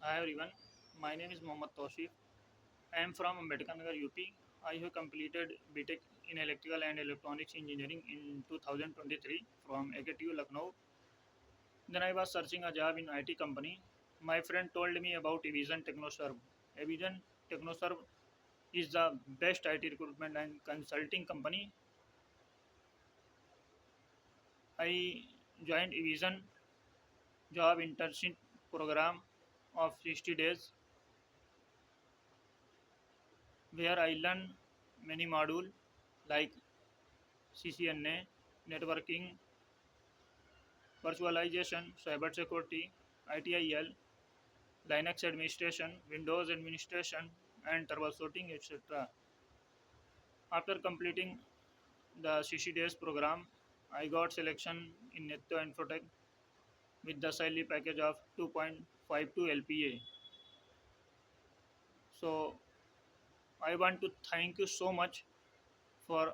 Hi everyone, my name is Tauseef. I am from Ambedkar Nagar, UP. I have completed BTech in Electrical and Electronics Engineering in 2023 from AKTU Lucknow. Then I was searching a job in IT company. My friend told me about Evision TechnoServe. Evision TechnoServe is the best IT recruitment and consulting company. I joined Evision job internship program of 60 days where I learn many modules like CCNA, networking, virtualization, cybersecurity, ITIL, Linux administration, Windows administration, and troubleshooting, etc. After completing the 60 days program, I got selection in Nityo Infotech with the salary package of 2.52 LPA. So I want to thank you so much for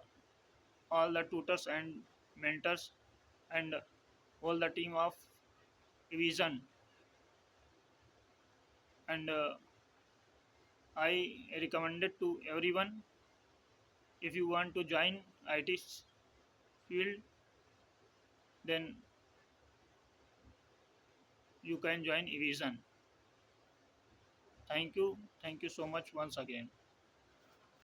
all the tutors and mentors and all the team of Evision. And I recommend it to everyone. If you want to join IT field, then you can join Evision. Thank you so much once again.